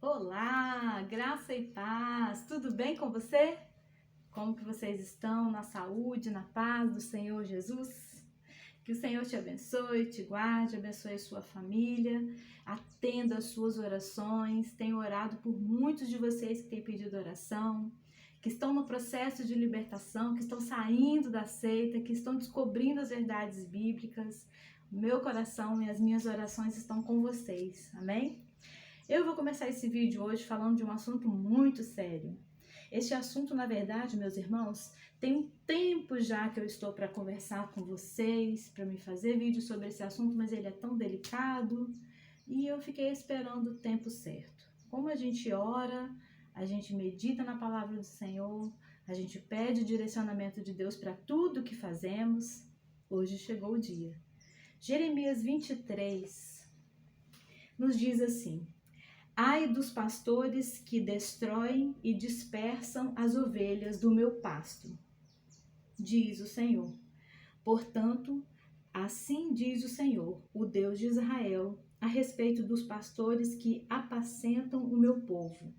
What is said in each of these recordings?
Olá, graça e paz, tudo bem com você? Como que vocês estão na saúde, na paz do Senhor Jesus? Que o Senhor te abençoe, te guarde, abençoe a sua família, atenda as suas orações. Tenho orado por muitos de vocês que têm pedido oração, que estão no processo de libertação, que estão saindo da seita, que estão descobrindo as verdades bíblicas. O meu coração e as minhas orações estão com vocês, amém? Eu vou começar esse vídeo hoje falando de um assunto muito sério. Este assunto, na verdade, meus irmãos, tem um tempo já que eu estou para conversar com vocês, para me fazer vídeo sobre esse assunto, mas ele é tão delicado e eu fiquei esperando o tempo certo. Como a gente ora, a gente medita na palavra do Senhor, a gente pede o direcionamento de Deus para tudo que fazemos, hoje chegou o dia. Jeremias 23 nos diz assim: ai dos pastores que destroem e dispersam as ovelhas do meu pasto, diz o Senhor. Portanto, assim diz o Senhor, o Deus de Israel, a respeito dos pastores que apacentam o meu povo.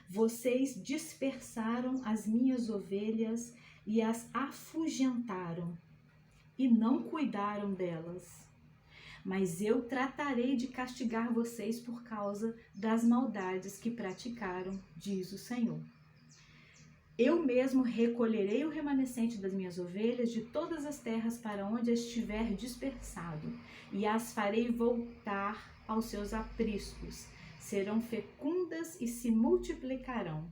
Vocês dispersaram as minhas ovelhas e as afugentaram, e não cuidaram delas. Mas eu tratarei de castigar vocês por causa das maldades que praticaram, diz o Senhor. Eu mesmo recolherei o remanescente das minhas ovelhas de todas as terras para onde estiver dispersado, e as farei voltar aos seus apriscos. Serão fecundas e se multiplicarão.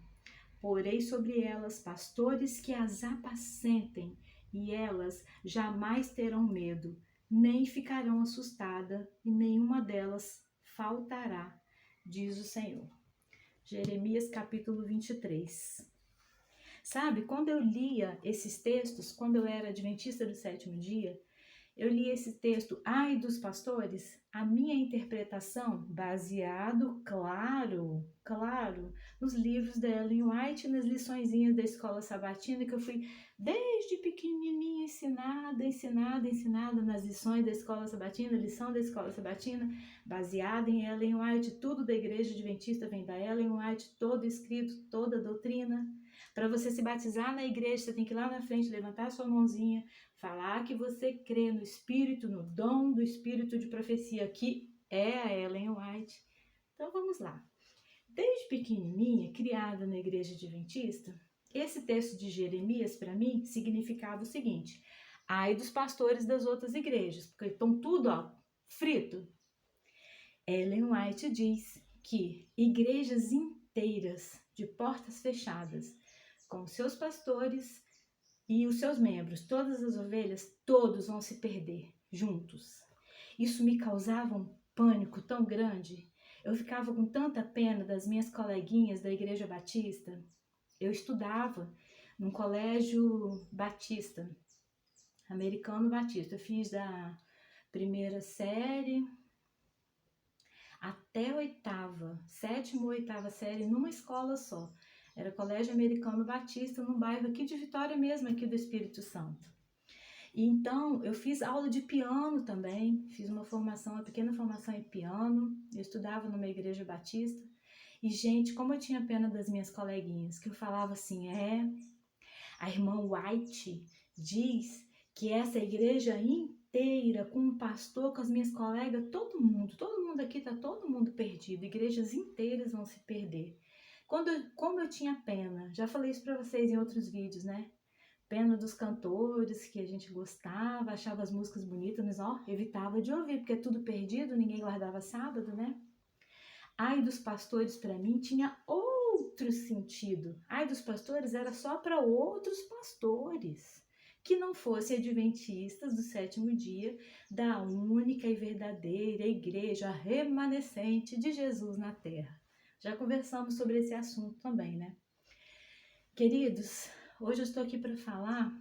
Porei sobre elas pastores que as apacentem, e elas jamais terão medo, nem ficarão assustadas, e nenhuma delas faltará, diz o Senhor. Jeremias capítulo 23. Sabe, quando eu lia esses textos, quando eu era adventista do sétimo dia, eu li esse texto, ai dos pastores, a minha interpretação, baseado, claro, nos livros da Ellen White, nas liçõezinhas da escola sabatina, que eu fui desde pequenininha ensinada nas lições da escola sabatina, lição da escola sabatina, baseada em Ellen White, tudo da igreja adventista vem da Ellen White, todo escrito, toda a doutrina. Para você se batizar na igreja, você tem que ir lá na frente, levantar a sua mãozinha, falar que você crê no Espírito, no dom do Espírito de profecia, que é a Ellen White. Então vamos lá. Desde pequenininha, criada na igreja adventista, esse texto de Jeremias, para mim, significava o seguinte: ai dos pastores das outras igrejas, porque estão tudo frito. Ellen White diz que igrejas inteiras, de portas fechadas, com seus pastores e os seus membros, todas as ovelhas, todos vão se perder juntos. Isso me causava um pânico tão grande. Eu ficava com tanta pena das minhas coleguinhas da igreja batista. Eu estudava num colégio batista, americano batista. Eu fiz da primeira série até a oitava, sétima ou oitava série, numa escola só. Era Colégio Americano Batista, num bairro aqui de Vitória mesmo, aqui do Espírito Santo. E então, eu fiz aula de piano também, fiz uma pequena formação em piano, eu estudava numa igreja batista. E, gente, como eu tinha pena das minhas coleguinhas, que eu falava assim, a irmã White diz que essa igreja inteira, com um pastor, com as minhas colegas, todo mundo aqui tá todo mundo perdido, igrejas inteiras vão se perder. Como eu tinha pena, já falei isso para vocês em outros vídeos, né? Pena dos cantores que a gente gostava, achava as músicas bonitas, mas evitava de ouvir, porque é tudo perdido, ninguém guardava sábado, né? Ai dos pastores, para mim, tinha outro sentido. Ai dos pastores era só para outros pastores, que não fossem adventistas do sétimo dia, da única e verdadeira igreja remanescente de Jesus na terra. Já conversamos sobre esse assunto também, né? Queridos, hoje eu estou aqui para falar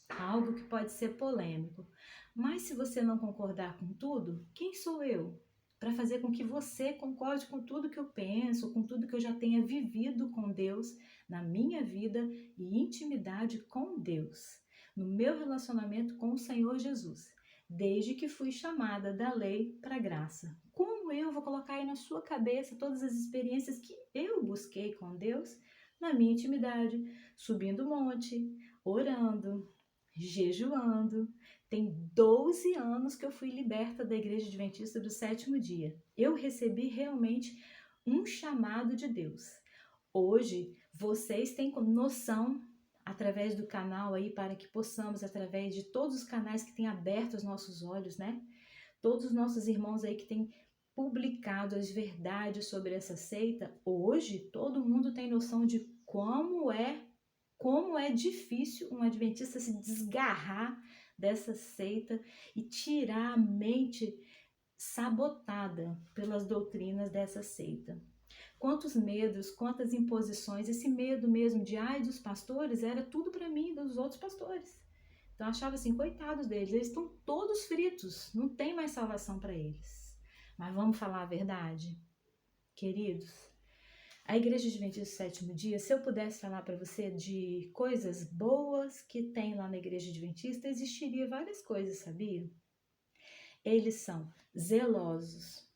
algo que pode ser polêmico, mas se você não concordar com tudo, quem sou eu para fazer com que você concorde com tudo que eu penso, com tudo que eu já tenha vivido com Deus na minha vida e intimidade com Deus, no meu relacionamento com o Senhor Jesus, desde que fui chamada da lei para a graça. Como como eu vou colocar aí na sua cabeça todas as experiências que eu busquei com Deus na minha intimidade, subindo o monte, orando, jejuando. Tem 12 anos que eu fui liberta da Igreja Adventista do Sétimo Dia. Eu recebi realmente um chamado de Deus. Hoje, vocês têm noção, através do canal aí, para que possamos, através de todos os canais que têm aberto os nossos olhos, né? Todos os nossos irmãos aí que têm publicado as verdades sobre essa seita, hoje todo mundo tem noção de como é difícil um adventista se desgarrar dessa seita e tirar a mente sabotada pelas doutrinas dessa seita. Quantos medos, quantas imposições, esse medo mesmo de ai dos pastores era tudo para mim, dos outros pastores. Então eu achava assim, coitados deles, eles estão todos fritos, não tem mais salvação para eles. Mas vamos falar a verdade, queridos. A Igreja Adventista do Sétimo Dia, se eu pudesse falar para você de coisas boas que tem lá na Igreja Adventista, existiria várias coisas, sabia? Eles são zelosos,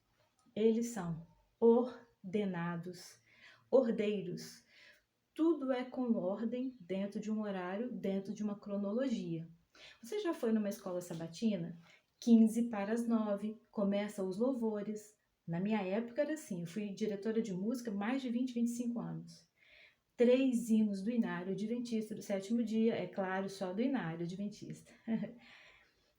eles são ordenados, ordeiros. Tudo é com ordem, dentro de um horário, dentro de uma cronologia. Você já foi numa escola sabatina? 15 para as 9, começam os louvores. Na minha época era assim, eu fui diretora de música mais de 20, 25 anos. 3 hinos do Inário Adventista do Sétimo Dia, é claro, só do Inário Adventista.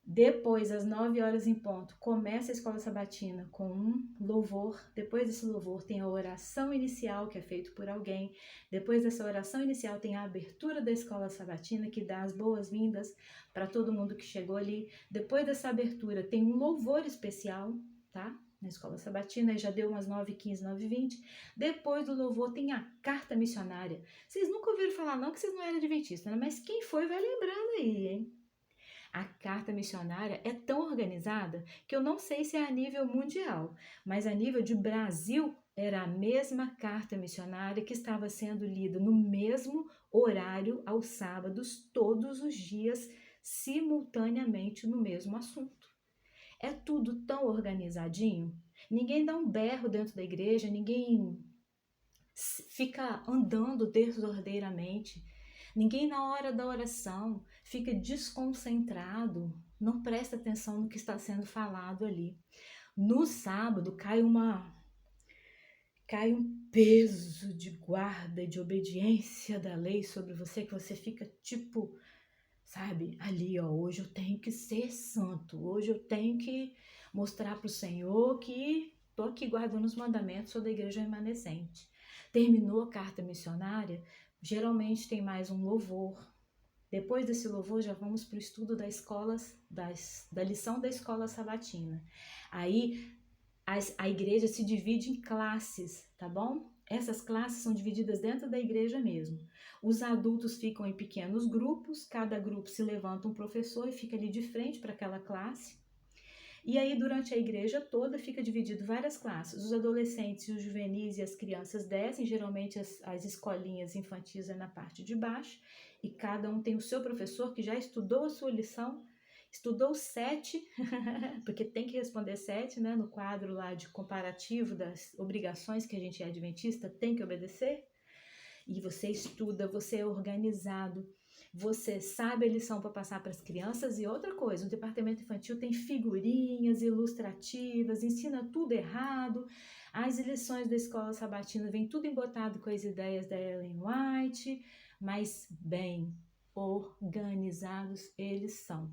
Depois, às 9 horas em ponto, começa a escola sabatina com um louvor. Depois desse louvor tem a oração inicial, que é feito por alguém. Depois dessa oração inicial tem a abertura da escola sabatina, que dá as boas-vindas para todo mundo que chegou ali. Depois dessa abertura tem um louvor especial, tá? Na escola sabatina, já deu umas 9h15, 9h20. Depois do louvor tem a carta missionária. Vocês nunca ouviram falar não, que vocês não eram adventistas, né? Mas quem foi vai lembrando aí, hein? A carta missionária é tão organizada que eu não sei se é a nível mundial, mas a nível de Brasil era a mesma carta missionária que estava sendo lida no mesmo horário aos sábados, todos os dias, simultaneamente no mesmo assunto. É tudo tão organizadinho, ninguém dá um berro dentro da igreja, ninguém fica andando desordeiramente. Ninguém na hora da oração fica desconcentrado, não presta atenção no que está sendo falado ali. No sábado cai um peso de guarda e de obediência da lei sobre você, que você fica tipo, sabe, ali ó, hoje eu tenho que ser santo, hoje eu tenho que mostrar para o Senhor que estou aqui guardando os mandamentos, sou da igreja remanescente. Terminou a carta missionária, geralmente tem mais um louvor. Depois desse louvor já vamos para o estudo da lição da escola sabatina. Aí a igreja se divide em classes, tá bom? Essas classes são divididas dentro da igreja mesmo. Os adultos ficam em pequenos grupos, cada grupo se levanta um professor e fica ali de frente para aquela classe. E aí, durante a igreja toda, fica dividido várias classes. Os adolescentes, os juvenis e as crianças descem, geralmente as escolinhas infantis é na parte de baixo, e cada um tem o seu professor que já estudou a sua lição, estudou 7, porque tem que responder 7, né? No quadro lá de comparativo das obrigações que a gente é adventista, tem que obedecer. E você estuda, você é organizado, você sabe a lição para passar para as crianças. E outra coisa, o departamento infantil tem figurinhas ilustrativas, ensina tudo errado. As lições da escola sabatina vem tudo embotado com as ideias da Ellen White, mas bem organizados eles são.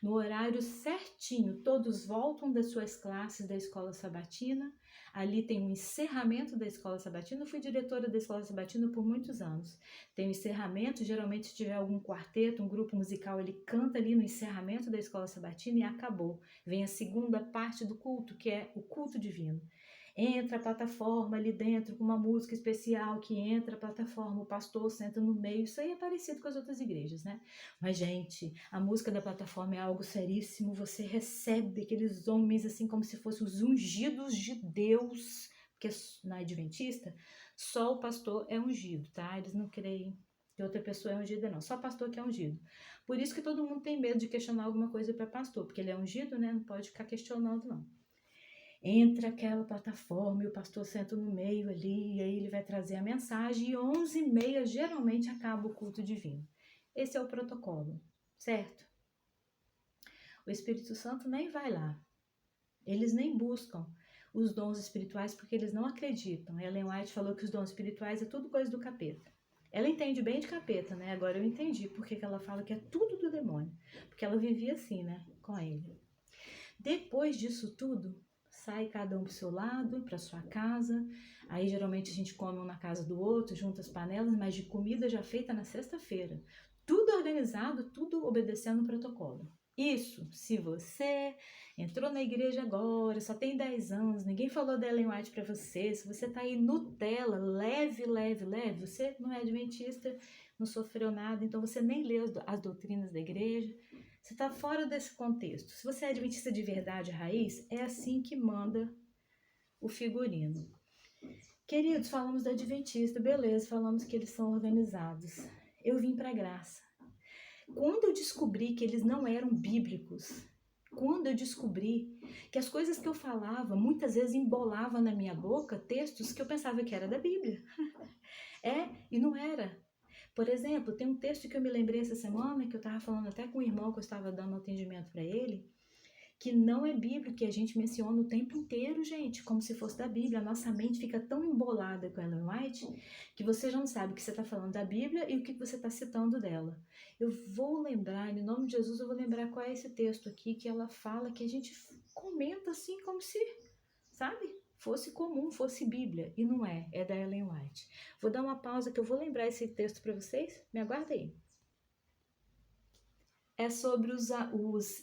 No horário certinho, todos voltam das suas classes da escola sabatina. Ali tem um encerramento da escola sabatina. Eu fui diretora da escola sabatina por muitos anos. Tem um encerramento, geralmente se tiver algum quarteto, um grupo musical, ele canta ali no encerramento da escola sabatina e acabou. Vem a segunda parte do culto, que é o culto divino. Entra a plataforma ali dentro com uma música especial que entra a plataforma, o pastor senta no meio. Isso aí é parecido com as outras igrejas, né? Mas, gente, a música da plataforma é algo seríssimo. Você recebe aqueles homens assim como se fossem os ungidos de Deus, porque na Adventista só o pastor é ungido, tá? Eles não creem que outra pessoa é ungida, não. Só o pastor que é ungido. Por isso que todo mundo tem medo de questionar alguma coisa para pastor, porque ele é ungido, né? Não pode ficar questionando, não. entra aquela plataforma e o pastor senta no meio ali, e aí ele vai trazer a mensagem, e 11h30 geralmente acaba o culto divino. Esse é o protocolo, certo? O Espírito Santo nem vai lá. Eles nem buscam os dons espirituais porque eles não acreditam. Ellen White falou que os dons espirituais é tudo coisa do capeta. Ela entende bem de capeta, né? Agora eu entendi porque que ela fala que é tudo do demônio. Porque ela vivia assim, né? Com ele. Depois disso tudo, sai cada um pro seu lado, pra sua casa. Aí geralmente a gente come um na casa do outro, junta as panelas, mas de comida já feita na sexta-feira. Tudo organizado, tudo obedecendo o protocolo. Isso, se você entrou na igreja agora, só tem 10 anos, ninguém falou da Ellen White pra você, se você tá aí Nutella, leve, você não é adventista, não sofreu nada, então você nem lê as doutrinas da igreja, você tá fora desse contexto. Se você é adventista de verdade, raiz, é assim que manda o figurino. Queridos, falamos da adventista, beleza, falamos que eles são organizados. Eu vim pra graça. Quando eu descobri que eles não eram bíblicos, quando eu descobri que as coisas que eu falava muitas vezes embolava na minha boca textos que eu pensava que era da Bíblia. E não era. Por exemplo, tem um texto que eu me lembrei essa semana, que eu estava falando até com o irmão que eu estava dando atendimento para ele, que não é bíblico, que a gente menciona o tempo inteiro, gente, como se fosse da Bíblia. A nossa mente fica tão embolada com Ellen White que você já não sabe o que você está falando da Bíblia e o que você está citando dela. Eu vou lembrar, em nome de Jesus, eu vou lembrar qual é esse texto aqui que ela fala, que a gente comenta assim como se, sabe, fosse comum, fosse Bíblia. E não é, é da Ellen White. Vou dar uma pausa que eu vou lembrar esse texto para vocês. Me aguarda aí. É sobre os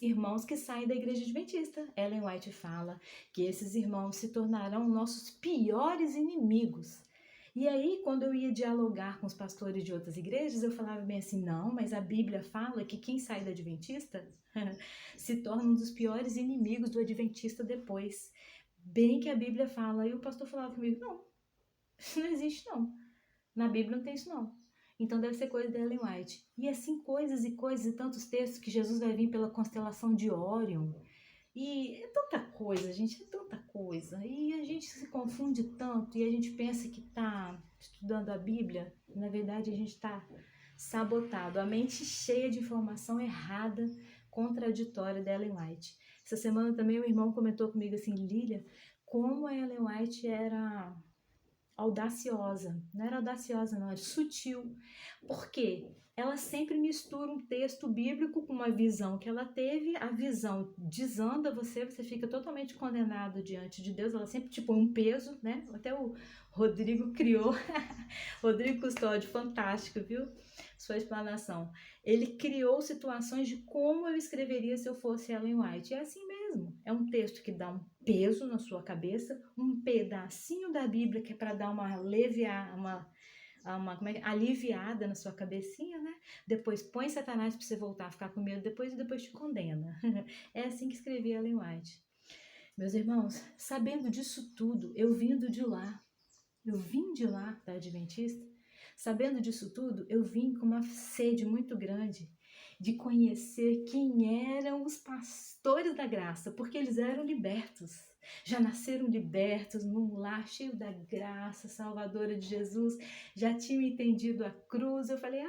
irmãos que saem da igreja adventista. Ellen White fala que esses irmãos se tornarão nossos piores inimigos. E aí, quando eu ia dialogar com os pastores de outras igrejas, eu falava bem assim, não, mas a Bíblia fala que quem sai da adventista se torna um dos piores inimigos do adventista depois. Bem que a Bíblia fala. E o pastor falava comigo, não, isso não existe não. Na Bíblia não tem isso não. Então deve ser coisa da Ellen White. E assim, coisas e tantos textos que Jesus vai vir pela constelação de Órion. E é tanta coisa, gente, é tanta coisa. E a gente se confunde tanto e a gente pensa que está estudando a Bíblia. Na verdade, a gente está sabotado. A mente cheia de informação errada, contraditória da Ellen White. Essa semana também o irmão comentou comigo assim, Lília, como a Ellen White era audaciosa. Não era audaciosa, não, era sutil. Por quê? Ela sempre mistura um texto bíblico com uma visão que ela teve, a visão desanda você fica totalmente condenado diante de Deus, ela sempre tipo um peso, né? Até o Rodrigo criou, Rodrigo Custódio, fantástico, viu? Sua explanação. Ele criou situações de como eu escreveria se eu fosse Ellen White. É assim mesmo. É um texto que dá um peso na sua cabeça, um pedacinho da Bíblia que é para dar uma aliviada na sua cabecinha, né? Depois põe Satanás para você voltar a ficar com medo depois e depois te condena. É assim que escrevia Ellen White. Meus irmãos, sabendo disso tudo, eu vim de lá da Adventista, sabendo disso tudo, eu vim com uma sede muito grande de conhecer quem eram os pastores da graça, porque eles eram libertos. Já nasceram libertos num lar cheio da graça salvadora de Jesus, já tinham entendido a cruz. Eu falei,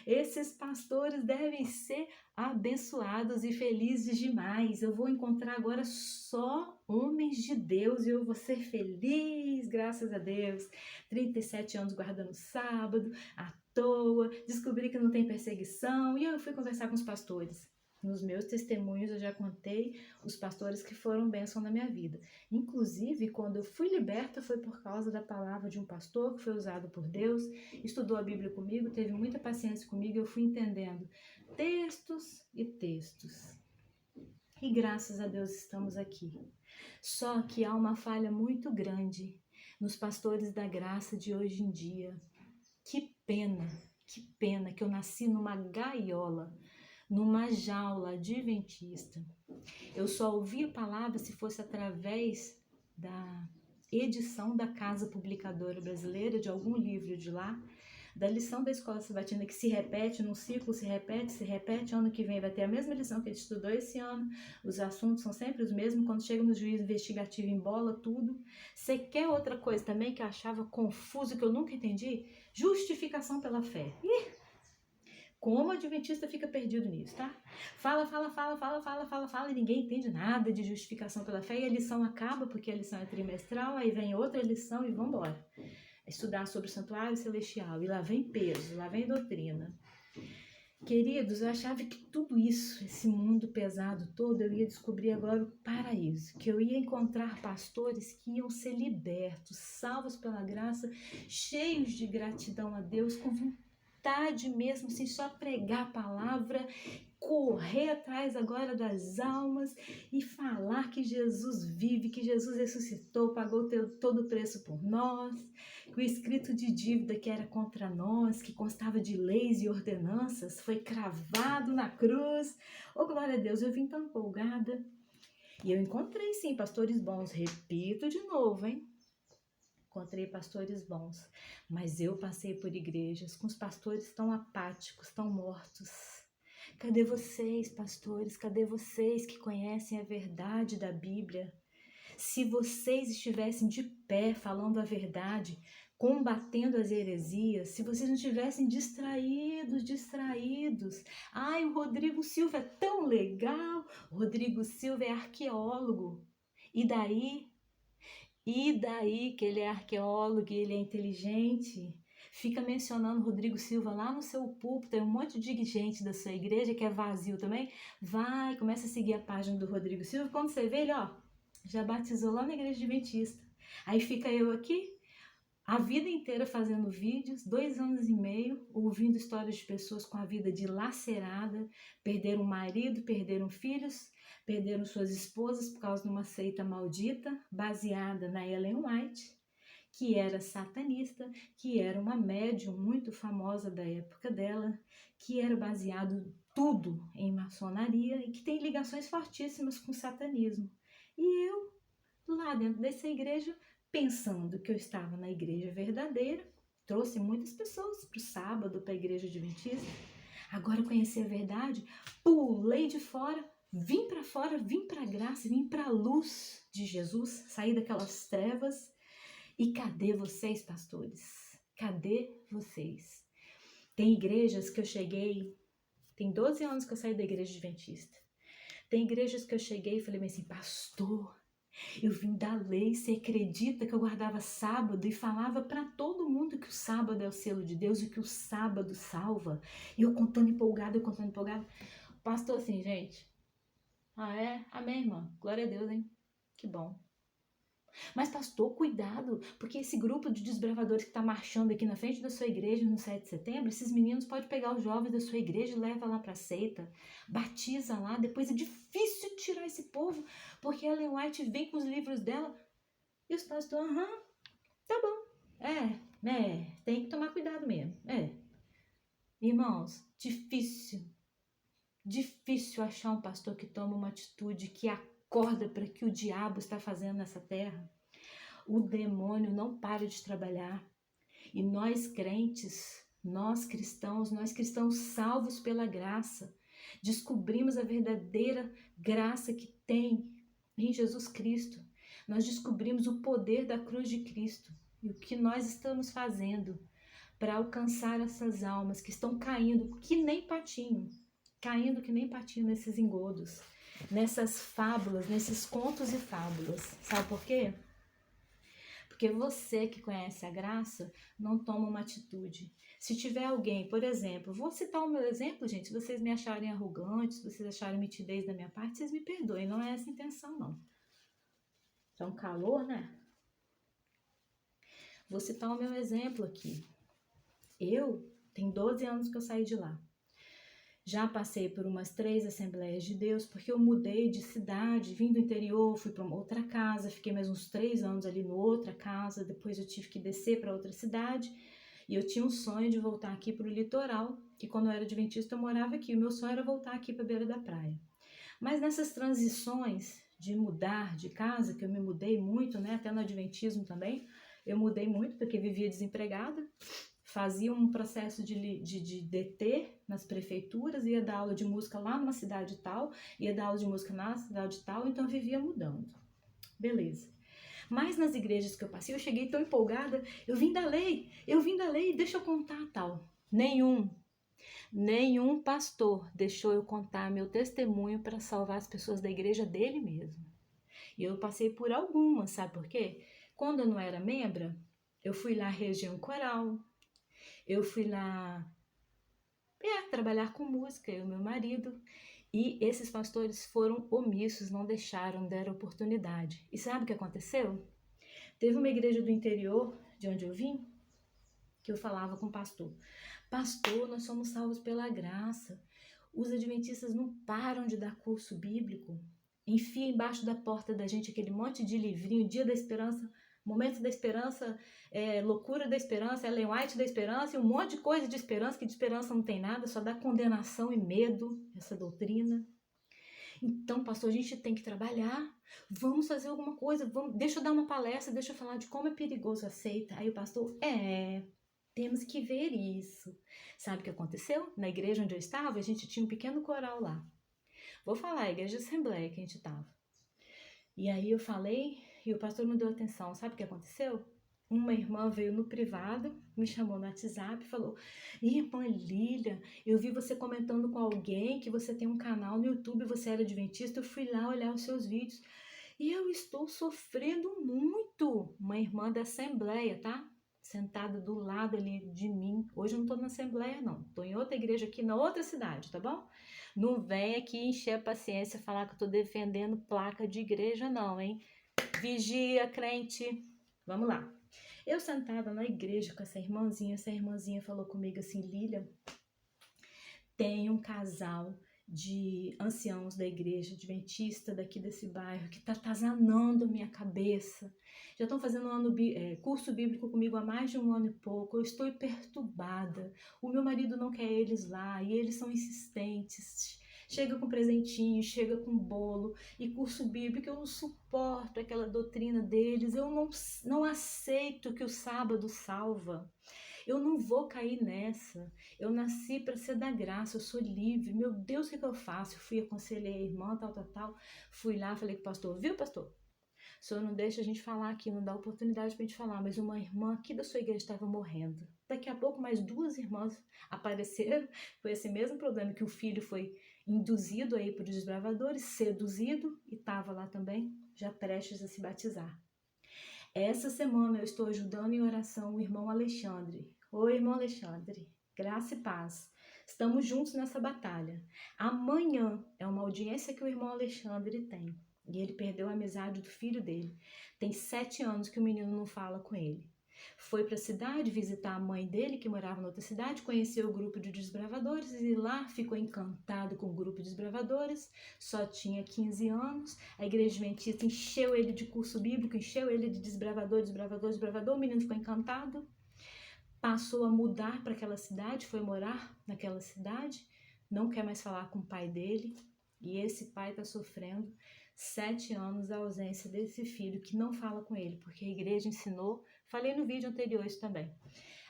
esses pastores devem ser abençoados e felizes demais. Eu vou encontrar agora só homens de Deus e eu vou ser feliz, graças a Deus. 37 anos guardando sábado, à toa, descobri que não tem perseguição e eu fui conversar com os pastores. Nos meus testemunhos eu já contei os pastores que foram bênção na minha vida. Inclusive, quando eu fui liberta foi por causa da palavra de um pastor que foi usado por Deus, estudou a Bíblia comigo, teve muita paciência comigo, eu fui entendendo textos e textos. E graças a Deus estamos aqui. Só que há uma falha muito grande nos pastores da graça de hoje em dia. Que pena que eu nasci numa gaiola, numa jaula adventista. Eu só ouvi a palavra se fosse através da edição da Casa Publicadora Brasileira, de algum livro de lá, da lição da escola sabatina que se repete num ciclo, se repete, ano que vem vai ter a mesma lição que a gente estudou esse ano, os assuntos são sempre os mesmos, quando chega no juízo investigativo embola tudo. Você quer outra coisa também que eu achava confuso, que eu nunca entendi? Justificação pela fé. Como o adventista fica perdido nisso, tá? Fala, e ninguém entende nada de justificação pela fé, e a lição acaba, porque a lição é trimestral, aí vem outra lição e vambora. Estudar sobre o santuário celestial, e lá vem peso, lá vem doutrina. Queridos, eu achava que tudo isso, esse mundo pesado todo, eu ia descobrir agora o paraíso, que eu ia encontrar pastores que iam ser libertos, salvos pela graça, cheios de gratidão a Deus, com vontade mesmo, assim, só pregar a palavra, correr atrás agora das almas e falar que Jesus vive, que Jesus ressuscitou, pagou todo o preço por nós, que o escrito de dívida que era contra nós, que constava de leis e ordenanças, foi cravado na cruz. Oh, glória a Deus, eu vim tão empolgada. E eu encontrei sim pastores bons, repito de novo, hein? Encontrei pastores bons, mas eu passei por igrejas com os pastores tão apáticos, tão mortos. Cadê vocês, pastores? Cadê vocês que conhecem a verdade da Bíblia? Se vocês estivessem de pé falando a verdade, combatendo as heresias, se vocês não estivessem distraídos. Ai, o Rodrigo Silva é tão legal, o Rodrigo Silva é arqueólogo. E daí que ele é arqueólogo e ele é inteligente? Fica mencionando Rodrigo Silva lá no seu púlpito, tem um monte de gente da sua igreja que é vazio também. Vai, começa a seguir a página do Rodrigo Silva, quando você vê ele, ó, já batizou lá na igreja adventista. Aí fica eu aqui, a vida inteira fazendo vídeos, 2 anos e meio, ouvindo histórias de pessoas com a vida dilacerada, perderam marido, perderam filhos, perderam suas esposas por causa de uma seita maldita, baseada na Ellen White, que era satanista, que era uma médium muito famosa da época dela, que era baseado tudo em maçonaria e que tem ligações fortíssimas com o satanismo. E eu, lá dentro dessa igreja, pensando que eu estava na igreja verdadeira, trouxe muitas pessoas para o sábado, para a igreja adventista. Agora eu conheci a verdade, pulei de fora, vim para fora, vim para a graça, vim para a luz de Jesus, saí daquelas trevas. E cadê vocês, pastores? Cadê vocês? Tem igrejas que eu cheguei, tem 12 anos que eu saí da igreja adventista. Tem igrejas que eu cheguei e falei assim, pastor, eu vim da lei, você acredita que eu guardava sábado e falava para todo mundo que o sábado é o selo de Deus e que o sábado salva? E eu contando empolgada. Pastor assim, gente, amém, irmã, glória a Deus, hein, que bom. Mas pastor, cuidado, porque esse grupo de desbravadores que está marchando aqui na frente da sua igreja no 7 de setembro, esses meninos podem pegar os jovens da sua igreja e leva lá para a seita, batiza lá, depois é difícil tirar esse povo, porque a Ellen White vem com os livros dela e os pastores, tá bom, tem que tomar cuidado mesmo, Irmãos, difícil achar um pastor que toma uma atitude que acorda para o que o diabo está fazendo nessa terra. O demônio não para de trabalhar. E nós crentes, nós cristãos salvos pela graça, descobrimos a verdadeira graça que tem em Jesus Cristo. Nós descobrimos o poder da cruz de Cristo e o que nós estamos fazendo para alcançar essas almas que estão caindo que nem patinho nesses engodos, nessas fábulas, nesses contos e fábulas. Sabe por quê? Porque você que conhece a graça não toma uma atitude. Se tiver alguém, por exemplo, vou citar o meu exemplo, gente, se vocês me acharem arrogante, se vocês acharem mitidez da minha parte, vocês me perdoem, não é essa a intenção, não. Tá um calor, né? Vou citar o meu exemplo aqui. Tem 12 anos que eu saí de lá. Já passei por umas 3 Assembleias de Deus, porque eu mudei de cidade, vim do interior, fui para uma outra casa, fiquei mais uns 3 anos ali no outra casa, depois eu tive que descer para outra cidade, e eu tinha um sonho de voltar aqui para o litoral, que quando eu era adventista eu morava aqui, o meu sonho era voltar aqui para a beira da praia. Mas nessas transições de mudar de casa, que eu me mudei muito, né, até no adventismo também, eu mudei muito porque vivia desempregada, fazia um processo de DT nas prefeituras, ia dar aula de música lá numa cidade tal, ia dar aula de música na cidade tal, então eu vivia mudando. Beleza. Mas nas igrejas que eu passei, eu cheguei tão empolgada, eu vim da lei, deixa eu contar tal. Nenhum pastor deixou eu contar meu testemunho para salvar as pessoas da igreja dele mesmo. E eu passei por algumas, sabe por quê? Quando eu não era membra, eu fui lá reger um coral, eu fui lá trabalhar com música, eu e meu marido. E esses pastores foram omissos, não deram oportunidade. E sabe o que aconteceu? Teve uma igreja do interior, de onde eu vim, que eu falava com o pastor. Pastor, nós somos salvos pela graça. Os adventistas não param de dar curso bíblico. Enfia embaixo da porta da gente aquele monte de livrinho, Dia da Esperança, Momento da Esperança, Loucura da Esperança, Ellen White da Esperança, e um monte de coisa de esperança, que de esperança não tem nada, só dá condenação e medo, essa doutrina. Então, pastor, a gente tem que trabalhar, vamos fazer alguma coisa, deixa eu dar uma palestra, deixa eu falar de como é perigoso a seita. Aí o pastor, temos que ver isso. Sabe o que aconteceu? Na igreja onde eu estava, a gente tinha um pequeno coral lá. Vou falar, a igreja de Assembleia que a gente estava. E aí eu falei, e o pastor não deu atenção. Sabe o que aconteceu? Uma irmã veio no privado, me chamou no WhatsApp e falou: Irmã Lília, eu vi você comentando com alguém que você tem um canal no YouTube, você era adventista, eu fui lá olhar os seus vídeos e eu estou sofrendo muito. Uma irmã da Assembleia, tá? Sentada do lado ali de mim. Hoje eu não estou na Assembleia, não. Estou em outra igreja aqui, na outra cidade, tá bom? Não vem aqui encher a paciência, falar que eu estou defendendo placa de igreja, não, hein? Vigia, crente. Vamos lá. Eu sentada na igreja com essa irmãzinha falou comigo assim: Lília, tem um casal de anciãos da igreja adventista daqui desse bairro que tá atazanando a minha cabeça. Já estão fazendo curso bíblico comigo há mais de 1 ano e pouco. Eu estou perturbada. O meu marido não quer eles lá e eles são insistentes. Chega com presentinho, chega com bolo e curso bíblico. Eu não suporto aquela doutrina deles. Eu não aceito que o sábado salva. Eu não vou cair nessa. Eu nasci para ser da graça, eu sou livre. Meu Deus, o que eu faço? Eu fui, aconselhei a irmã, tal. Fui lá, falei com o pastor: viu, pastor? O senhor não deixa a gente falar aqui, não dá oportunidade pra gente falar, mas uma irmã aqui da sua igreja estava morrendo. Daqui a pouco mais 2 irmãs apareceram. Foi esse mesmo problema, que o filho foi induzido aí por desbravadores, seduzido, e estava lá também, já prestes a se batizar. Essa semana eu estou ajudando em oração o irmão Alexandre. Oi, irmão Alexandre, graça e paz. Estamos juntos nessa batalha. Amanhã é uma audiência que o irmão Alexandre tem. E ele perdeu a amizade do filho dele. Tem 7 anos que o menino não fala com ele. Foi para a cidade visitar a mãe dele, que morava em outra cidade, conheceu o grupo de desbravadores e lá ficou encantado com o grupo de desbravadores. Só tinha 15 anos. A igreja adventista encheu ele de curso bíblico, encheu ele de desbravador. O menino ficou encantado. Passou a mudar para aquela cidade, foi morar naquela cidade, não quer mais falar com o pai dele. E esse pai está sofrendo 7 anos a ausência desse filho que não fala com ele, porque a igreja ensinou, falei no vídeo anterior isso também,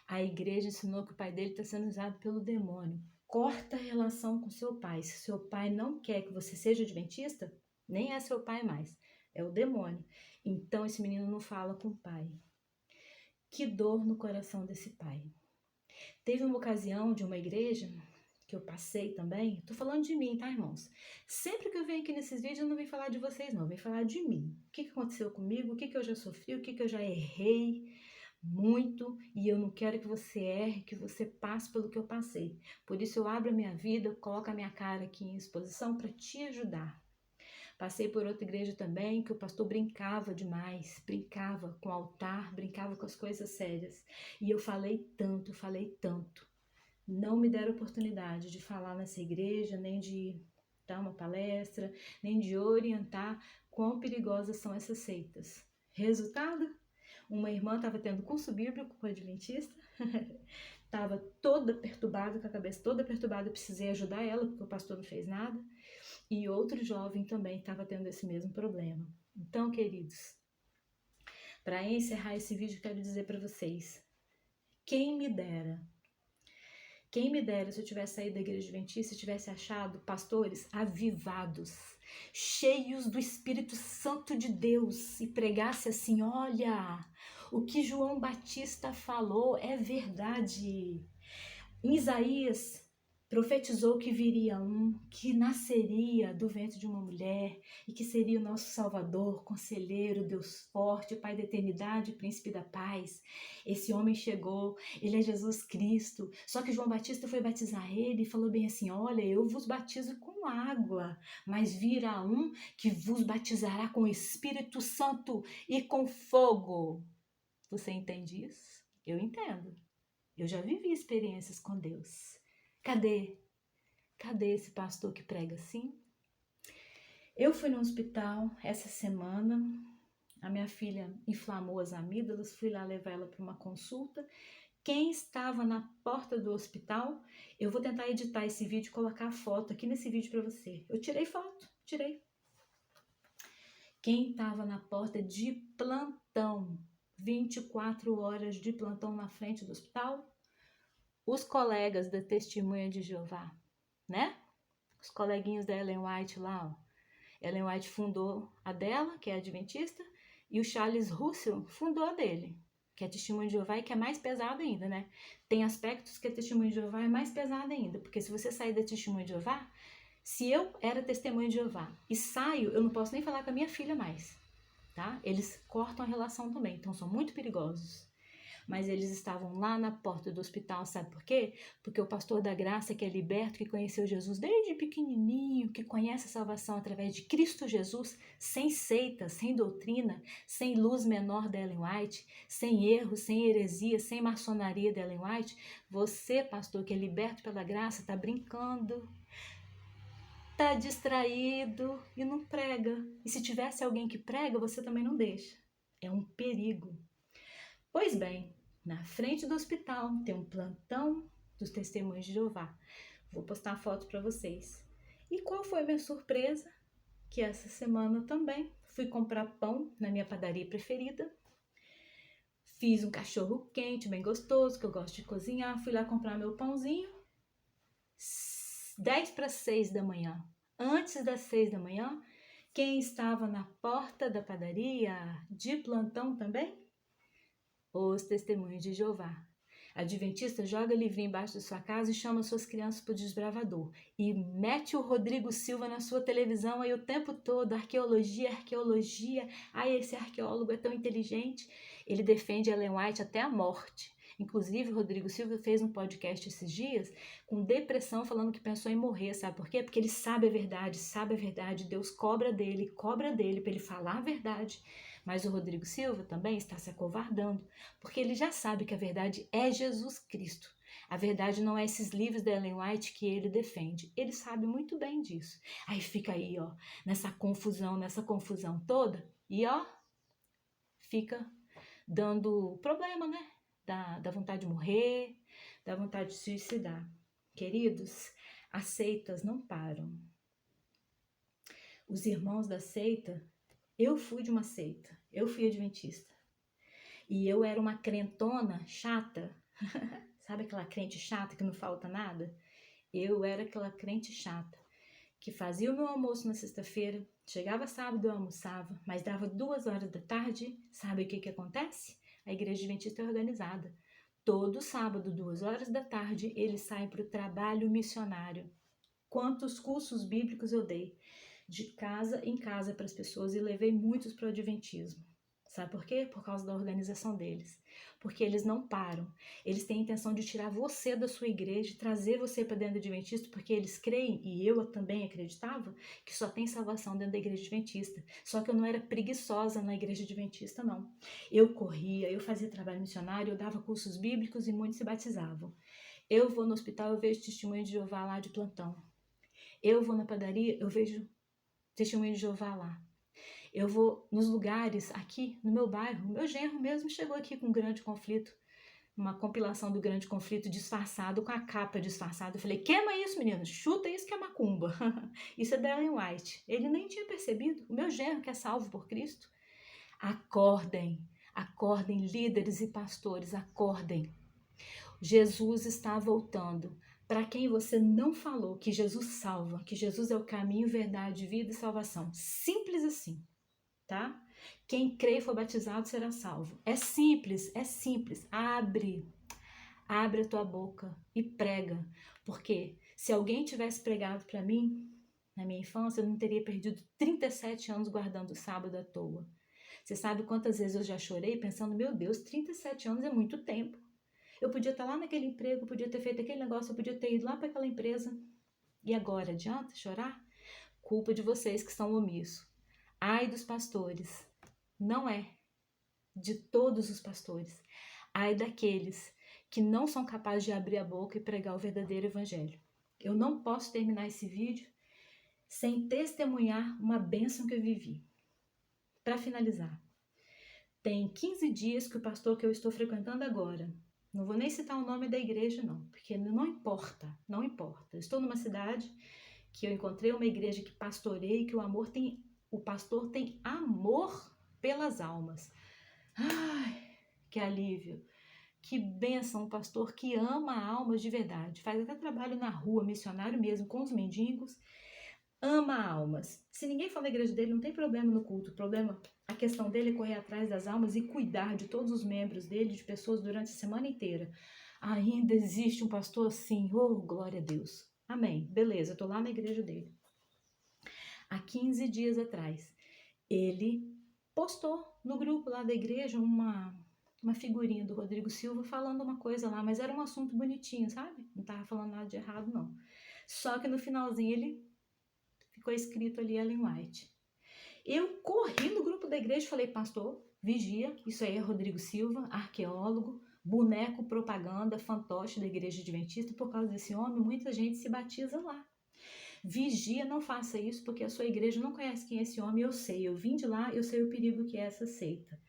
a igreja ensinou que o pai dele está sendo usado pelo demônio. Corta a relação com seu pai. Se seu pai não quer que você seja adventista, nem é seu pai mais, é o demônio. Então esse menino não fala com o pai. Que dor no coração desse pai. Teve uma ocasião de uma igreja que eu passei também, tô falando de mim, tá, irmãos? Sempre que eu venho aqui nesses vídeos, eu não venho falar de vocês, não, eu venho falar de mim. O que aconteceu comigo, o que eu já sofri, o que eu já errei muito, e eu não quero que você erre, que você passe pelo que eu passei. Por isso eu abro a minha vida, eu coloco a minha cara aqui em exposição para te ajudar. Passei por outra igreja também, que o pastor brincava demais, brincava com o altar, brincava com as coisas sérias. E eu falei tanto. Não me deram oportunidade de falar nessa igreja, nem de dar uma palestra, nem de orientar quão perigosas são essas seitas. Resultado? Uma irmã estava tendo curso bíblico com o adventista, estava toda perturbada, com a cabeça toda perturbada, eu precisei ajudar ela, porque o pastor não fez nada. E outro jovem também estava tendo esse mesmo problema. Então, queridos, para encerrar esse vídeo, quero dizer para vocês Quem me dera se eu tivesse saído da igreja adventista e tivesse achado pastores avivados, cheios do Espírito Santo de Deus e pregasse assim: olha, o que João Batista falou é verdade. Em Isaías profetizou que viria um que nasceria do ventre de uma mulher e que seria o nosso Salvador, Conselheiro, Deus forte, Pai da eternidade, Príncipe da paz. Esse homem chegou, ele é Jesus Cristo. Só que João Batista foi batizar ele e falou bem assim: olha, eu vos batizo com água, mas virá um que vos batizará com o Espírito Santo e com fogo. Você entende isso? Eu entendo. Eu já vivi experiências com Deus. Cadê esse pastor que prega assim? Eu fui no hospital essa semana, a minha filha inflamou as amígdalas, fui lá levar ela para uma consulta. Quem estava na porta do hospital, eu vou tentar editar esse vídeo e colocar a foto aqui nesse vídeo para você. Eu tirei foto, tirei. Quem estava na porta de plantão, 24 horas de plantão na frente do hospital? Os colegas da Testemunha de Jeová, né? Os coleguinhas da Ellen White lá, ó. Ellen White fundou a dela, que é adventista, e o Charles Russell fundou a dele, que é Testemunha de Jeová e que é mais pesada ainda, né? Tem aspectos que a Testemunha de Jeová é mais pesada ainda, porque se você sair da Testemunha de Jeová, se eu era Testemunha de Jeová e saio, eu não posso nem falar com a minha filha mais, tá? Eles cortam a relação também, então são muito perigosos. Mas eles estavam lá na porta do hospital, sabe por quê? Porque o pastor da graça, que é liberto, que conheceu Jesus desde pequenininho, que conhece a salvação através de Cristo Jesus, sem seita, sem doutrina, sem luz menor da Ellen White, sem erro, sem heresia, sem maçonaria da Ellen White, você, pastor, que é liberto pela graça, está brincando, está distraído e não prega. E se tivesse alguém que prega, você também não deixa. É um perigo. Pois bem, na frente do hospital tem um plantão dos Testemunhos de Jeová. Vou postar a foto para vocês. E qual foi a minha surpresa? Que essa semana também fui comprar pão na minha padaria preferida. Fiz um cachorro quente, bem gostoso, que eu gosto de cozinhar. Fui lá comprar meu pãozinho. 5:50 da manhã. Antes das 6 da manhã, quem estava na porta da padaria de plantão também? Os Testemunhos de Jeová. Adventista joga livrinho embaixo da sua casa e chama suas crianças para o desbravador. E mete o Rodrigo Silva na sua televisão aí o tempo todo, arqueologia. Ai, esse arqueólogo é tão inteligente. Ele defende Ellen White até a morte. Inclusive, o Rodrigo Silva fez um podcast esses dias com depressão, falando que pensou em morrer, sabe por quê? Porque ele sabe a verdade, Deus cobra dele para ele falar a verdade. Mas o Rodrigo Silva também está se acovardando, porque ele já sabe que a verdade é Jesus Cristo. A verdade não é esses livros da Ellen White que ele defende. Ele sabe muito bem disso. Aí fica aí, ó, nessa confusão toda, e ó, fica dando problema, né? Da vontade de morrer, da vontade de se suicidar. Queridos, as seitas não param. Os irmãos da seita, eu fui de uma seita, eu fui adventista. E eu era uma crentona chata, sabe aquela crente chata que não falta nada? Eu era aquela crente chata, que fazia o meu almoço na sexta-feira, chegava sábado, eu almoçava, mas dava 2 horas da tarde, sabe o que acontece? A igreja adventista é organizada. Todo sábado, 2 horas da tarde, eles saem para o trabalho missionário. Quantos cursos bíblicos eu dei? De casa em casa para as pessoas e levei muitos para o adventismo. Sabe por quê? Por causa da organização deles. Porque eles não param. Eles têm a intenção de tirar você da sua igreja, trazer você para dentro do adventista, porque eles creem, e eu também acreditava, que só tem salvação dentro da igreja adventista. Só que eu não era preguiçosa na igreja adventista, não. Eu corria, eu fazia trabalho missionário, eu dava cursos bíblicos e muitos se batizavam. Eu vou no hospital, eu vejo Testemunho de Jeová lá de plantão. Eu vou na padaria, eu vejo Testemunho de Jeová lá. Eu vou nos lugares aqui no meu bairro. Meu genro mesmo chegou aqui com um grande conflito, uma compilação do grande conflito disfarçado, com a capa disfarçada. Eu falei, queima isso, menino, chuta isso que é macumba. Isso é da Ellen White. Ele nem tinha percebido. O meu genro, que é salvo por Cristo. Acordem, líderes e pastores, acordem. Jesus está voltando. Para quem você não falou que Jesus salva, que Jesus é o caminho, verdade, vida e salvação. Simples assim, tá? Quem crê e for batizado será salvo. É simples, é simples. Abre a tua boca e prega. Porque se alguém tivesse pregado para mim, na minha infância, eu não teria perdido 37 anos guardando o sábado à toa. Você sabe quantas vezes eu já chorei pensando, meu Deus, 37 anos é muito tempo. Eu podia estar lá naquele emprego, eu podia ter feito aquele negócio, eu podia ter ido lá para aquela empresa. E agora, adianta chorar? Culpa de vocês que são omissos. Ai dos pastores. Não é de todos os pastores. Ai daqueles que não são capazes de abrir a boca e pregar o verdadeiro evangelho. Eu não posso terminar esse vídeo sem testemunhar uma bênção que eu vivi. Para finalizar, tem 15 dias que o pastor que eu estou frequentando agora, não vou nem citar o nome da igreja não, porque não importa, não importa. Eu estou numa cidade que eu encontrei uma igreja que pastoreia e que o pastor tem amor pelas almas. Ai, que alívio, que bênção, um pastor que ama almas de verdade, faz até trabalho na rua, missionário mesmo, com os mendigos, ama almas. Se ninguém for na igreja dele, não tem problema no culto, a questão dele é correr atrás das almas e cuidar de todos os membros dele, de pessoas durante a semana inteira. Ainda existe um pastor assim, oh, glória a Deus. Amém, beleza, eu tô lá na igreja dele. Há 15 dias atrás, ele postou no grupo lá da igreja uma figurinha do Rodrigo Silva falando uma coisa lá, mas era um assunto bonitinho, sabe? Não tava falando nada de errado, não. Só que no finalzinho ele ficou escrito ali Ellen White. Eu corri no grupo da igreja e falei, pastor, vigia, isso aí é Rodrigo Silva, arqueólogo, boneco, propaganda, fantoche da igreja adventista, por causa desse homem, muita gente se batiza lá. Vigia, não faça isso, porque a sua igreja não conhece quem é esse homem, eu sei, eu vim de lá, eu sei o perigo que é essa seita.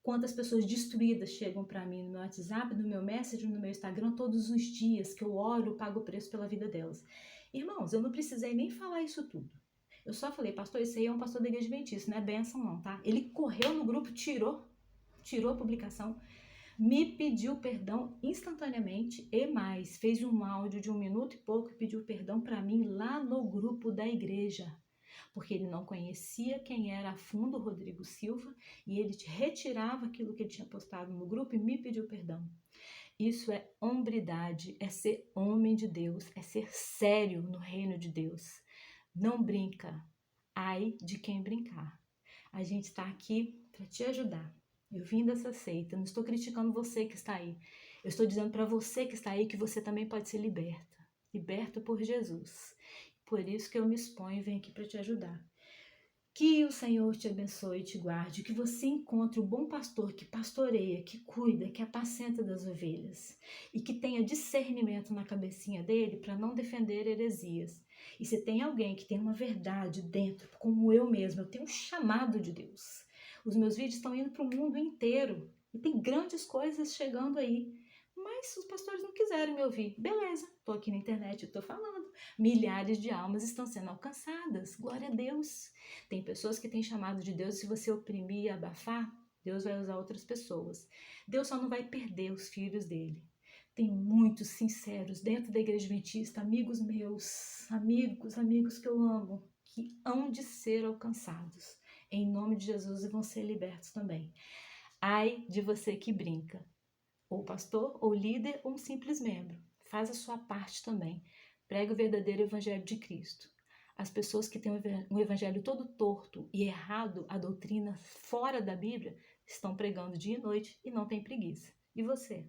Quantas pessoas destruídas chegam para mim no meu WhatsApp, no meu Messenger, no meu Instagram, todos os dias que eu oro, pago o preço pela vida delas. Irmãos, eu não precisei nem falar isso tudo. Eu só falei, pastor, esse aí é um pastor da igreja adventista, não é bênção não, tá? Ele correu no grupo, tirou a publicação, me pediu perdão instantaneamente e mais, fez um áudio de 1 minuto e pouco e pediu perdão para mim lá no grupo da igreja, porque ele não conhecia quem era a fundo o Rodrigo Silva e ele retirava aquilo que ele tinha postado no grupo e me pediu perdão. Isso é hombridade, é ser homem de Deus, é ser sério no reino de Deus. Não brinca, ai de quem brincar. A gente está aqui para te ajudar. Eu vim dessa seita, não estou criticando você que está aí. Eu estou dizendo para você que está aí que você também pode ser liberta. Liberta por Jesus. Por isso que eu me exponho e venho aqui para te ajudar. Que o Senhor te abençoe e te guarde, que você encontre o bom pastor que pastoreia, que cuida, que apacenta das ovelhas e que tenha discernimento na cabecinha dele para não defender heresias. E se tem alguém que tem uma verdade dentro, como eu mesma, eu tenho um chamado de Deus. Os meus vídeos estão indo para o mundo inteiro e tem grandes coisas chegando aí. Mas os pastores não quiseram me ouvir. Beleza, estou aqui na internet e estou falando. Milhares de almas estão sendo alcançadas. Glória a Deus. Tem pessoas que têm chamado de Deus, se você oprimir e abafar, Deus vai usar outras pessoas. Deus só não vai perder os filhos dele. Tem muitos sinceros dentro da igreja adventista, amigos meus, amigos que eu amo, que hão de ser alcançados. Em nome de Jesus e vão ser libertos também. Ai de você que brinca. Ou pastor, ou líder, ou um simples membro. Faz a sua parte também. Prega o verdadeiro evangelho de Cristo. As pessoas que têm um evangelho todo torto e errado, a doutrina fora da Bíblia, estão pregando dia e noite e não têm preguiça. E você?